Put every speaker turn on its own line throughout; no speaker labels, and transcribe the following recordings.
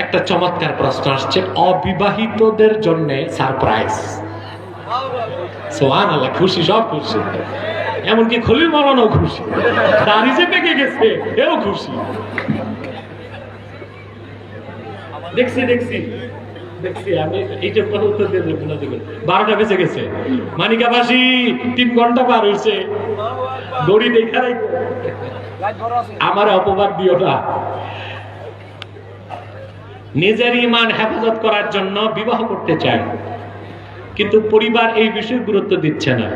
একটা চমৎকার প্রশ্ন আসছে, অবিবাহিতদের জন্য সারপ্রাইজ। সুবহানাল্লাহ, খুশি, সব খুশি, এমনকি খলিল মাওলানাও খুশি, দাড়ি যে পেকে গেছে এও খুশি। দেখছি আমি এইটা উত্তর দিয়ে দেবো না, 12টা বেজে গেছে, মানিকাবাসী 3 ঘন্টা পার হয়েছে, দড়ি দেখা রাখো, আমার অপবাদ দিও না। নিজের ঈমান হেফাজত করার জন্য বিবাহ করতে চায়, কিন্তু পরিবার এই বিষয়ে গুরুত্ব দিচ্ছে না।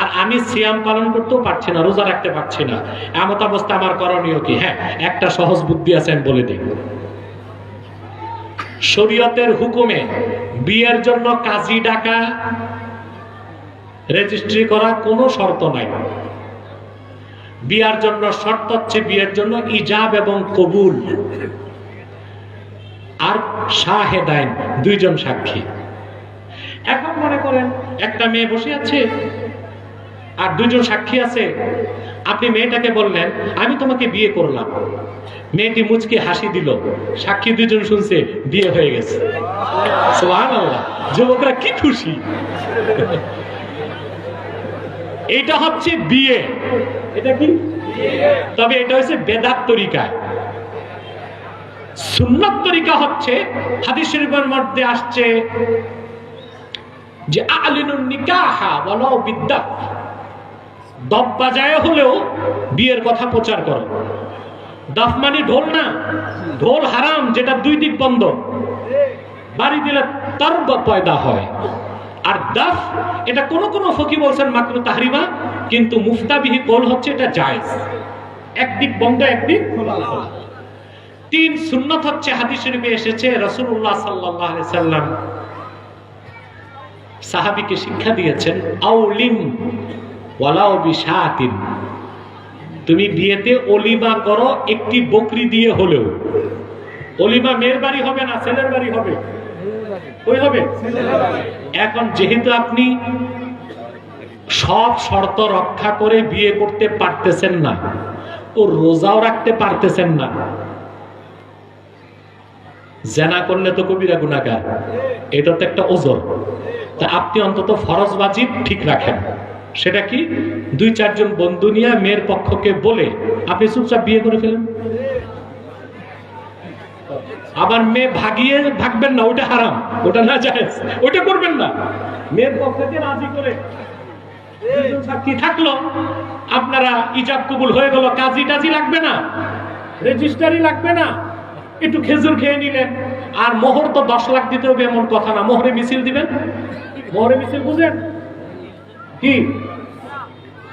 আর আমি সিয়াম পালন করতেও পারছি না, রোজা রাখতে পারছি না, এমত অবস্থা আমার করণীয় কি? হ্যাঁ, একটা সহজ বুদ্ধি আছে, আমি বলে দিই। শরীয়তের হুকুমে বিয়ের জন্য কাজী ডাকা, রেজিস্ট্রি করা কোনো শর্ত নাই। বিয়ের জন্য শর্ত হচ্ছে বিয়ের জন্য ইজাব এবং কবুল, আর শাহেদাইন, 2 জন সাক্ষী। এখন মনে করেন একটা মেয়ে বসে আছে আর 2 জন সাক্ষী আছে। আপনি মেয়েটাকে বললেন আমি তোমাকে বিয়ে করলাম, মেয়েটি মুচকে হাসি দিল, সাক্ষী 2 জন শুনছে, বিয়ে হয়ে গেছে। সুবহানাল্লাহ, যুবকরা কি খুশি। এটা হচ্ছে বিয়ে। এটা কি? তবে এটা হচ্ছে বেদাত তরিকা। সুন্নাত তরিকা হচ্ছে হাদিস শরীফের মধ্যে আসছে যে আলিনুন নিকাহা ওয়ালাউ বিদ্দাত, দফ বাজায় হলেও বিয়ের কথা প্রচার করো। দফ মানে ঢোল না, ঢোল হারাম, যেটা 2 দিক বন্ধ, বাড়ি দিলে তারব পয়দা হয়। আর দফ এটা কোন কোন ফকি বলছেন মাকরু তাহরিমা, কিন্তু মুফতাবিহি কওল হচ্ছে এটা জায়েজ, একদিক বন্ধ একদিক খোলা। 3 সুন্নাত হচ্ছে হাদিস শরীফে এসেছে, রাসূলুল্লাহ সাল্লাল্লাহু আলাইহি সাল্লাম সাহাবীকে শিক্ষা দিয়েছেন, আউলিম ওয়ালাউ বিশাতিন, তুমি বিয়েতে অলিমা করো একটি বকরি দিয়ে হলেও। অলিমা মেয়ের বাড়ি হবে না ছেলের বাড়ি হবে? ওই হবে। এখন যেহেতু আপনি সব শর্ত রক্ষা করে বিয়ে করতে পারতেছেন না, ও রোজাও রাখতে পারতেছেন না, জেনা করলে তো কবিরা গুনাহগার, এটা তো একটা ওজর। তা আপনি অন্তত ফরজ ওয়াজিব ঠিক রাখেন। সেটা কি? 2-4 জন বন্ধু নিয়ে মেয়ের পক্ষকে বলে আপনি চুপচাপ বিয়ে করে ফেলেন। আবার মেয়ে ভাগবেন না, ওটা হারাম, ওটা না জায়েজ, ওটা করবেন না। মেয়ের পক্ষকে রাজি করে 2 জন সাক্ষী থাকলো, আপনারা ইজাব কবুল হয়ে গেল, কাজী টাজি লাগবে না, রেজিস্ট্রারি লাগবে না, একটু খেজুর খেয়ে নিলেন। আর মোহর তো 10 লাখ দিতে হবে এমন কথা না, মোহরে মিছিল দিবেন। মোহরে মিছিল বুঝেন কি?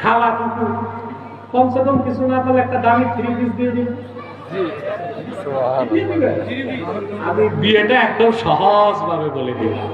খাওয়া টুকু কমসে কম কিছু না পেলে একটা দামি 3 পিস দিয়ে দিন। আমি বিয়েটা একদম সহজ ভাবে বলে দিলাম।